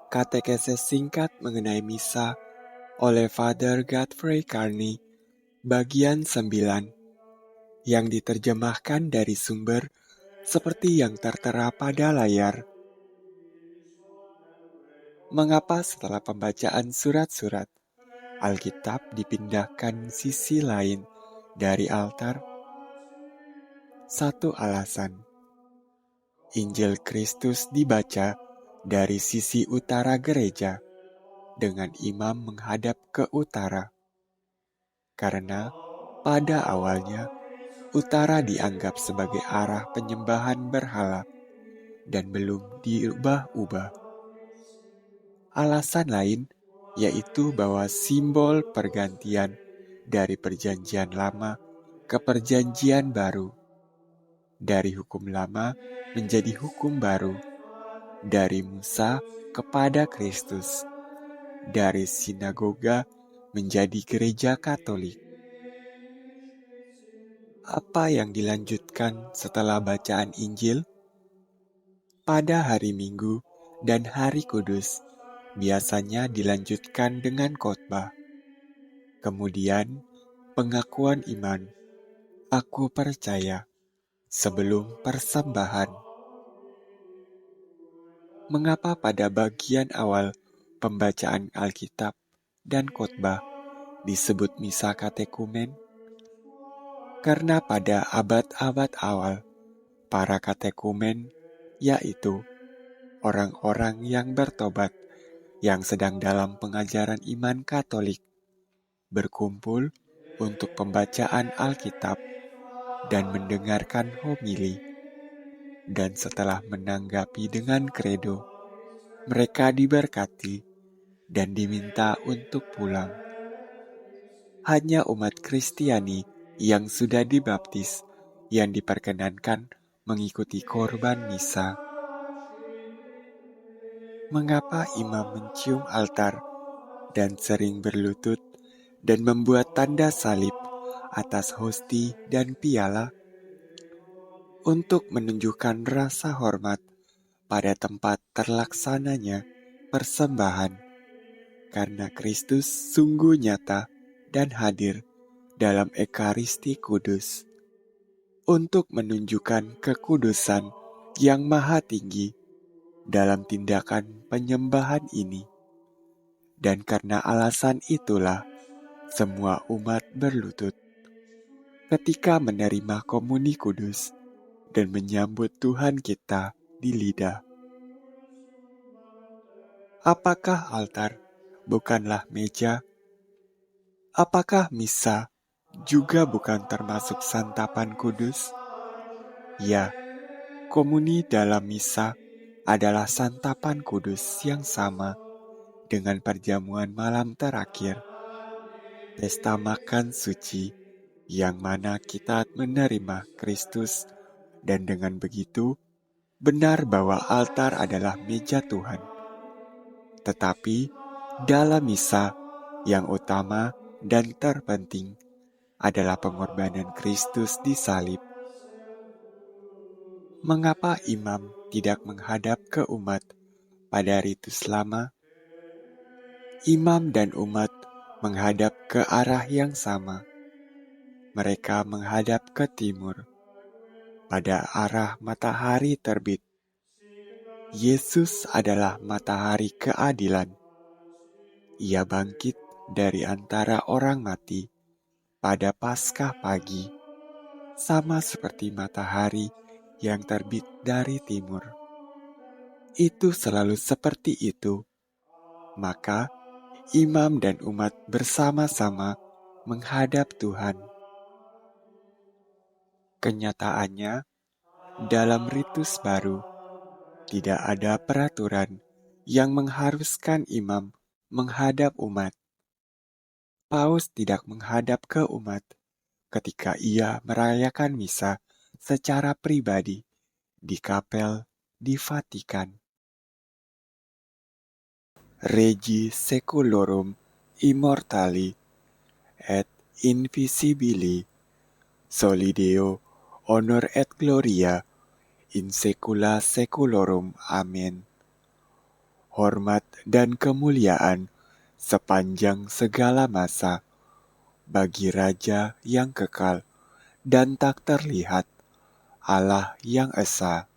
Katekesis singkat mengenai misa oleh Father Godfrey Carney, bagian 9, yang diterjemahkan dari sumber seperti yang tertera pada layar. Mengapa setelah pembacaan surat-surat, Alkitab dipindahkan sisi lain dari altar? Satu alasan. Injil Kristus dibaca dari sisi utara gereja, dengan imam menghadap ke utara. Karena pada awalnya, utara dianggap sebagai arah penyembahan berhala dan belum diubah-ubah. Alasan lain yaitu bahwa simbol pergantian dari perjanjian lama ke perjanjian baru, dari hukum lama menjadi hukum baru, dari Musa kepada Kristus, dari sinagoga menjadi gereja Katolik. Apa yang dilanjutkan setelah bacaan Injil? Pada hari Minggu dan hari Kudus, biasanya dilanjutkan dengan khotbah. Kemudian, pengakuan iman, aku percaya, sebelum persembahan. Mengapa pada bagian awal pembacaan Alkitab dan khotbah disebut misa katekumen? Karena pada abad-abad awal, para katekumen, yaitu orang-orang yang bertobat, yang sedang dalam pengajaran iman Katolik, berkumpul untuk pembacaan Alkitab dan mendengarkan homili. Dan setelah menanggapi dengan kredo, mereka diberkati dan diminta untuk pulang. Hanya umat Kristiani yang sudah dibaptis yang diperkenankan mengikuti korban misa. Mengapa imam mencium altar dan sering berlutut dan membuat tanda salib atas hosti dan piala? Untuk menunjukkan rasa hormat pada tempat terlaksananya persembahan, karena Kristus sungguh nyata dan hadir dalam Ekaristi Kudus. Untuk menunjukkan kekudusan yang maha tinggi dalam tindakan penyembahan ini. Dan karena alasan itulah, semua umat berlutut ketika menerima komuni kudus dan menyambut Tuhan kita di lidah. Apakah altar bukanlah meja? Apakah misa juga bukan termasuk santapan kudus? Ya, komuni dalam misa adalah santapan kudus yang sama dengan perjamuan malam terakhir, pesta makan suci, yang mana kita menerima Kristus, dan dengan begitu, benar bahwa altar adalah meja Tuhan. Tetapi, dalam misa, yang utama dan terpenting adalah pengorbanan Kristus di salib. Mengapa imam tidak menghadap ke umat pada ritus lama? Imam dan umat menghadap ke arah yang sama. Mereka menghadap ke timur, pada arah matahari terbit. Yesus adalah matahari keadilan. Ia bangkit dari antara orang mati pada Paskah pagi, sama seperti matahari yang terbit dari timur. Itu selalu seperti itu. Maka, imam dan umat bersama-sama menghadap Tuhan. Kenyataannya, dalam ritus baru, tidak ada peraturan yang mengharuskan imam menghadap umat. Paus tidak menghadap ke umat ketika ia merayakan misa secara pribadi di kapel di Vatikan. Regi Seculorum Immortali et Invisibili Solideo Honor et Gloria in Secula Seculorum. Amen. hormat dan kemuliaan sepanjang segala masa bagi Raja yang kekal dan tak terlihat, Allah yang esa,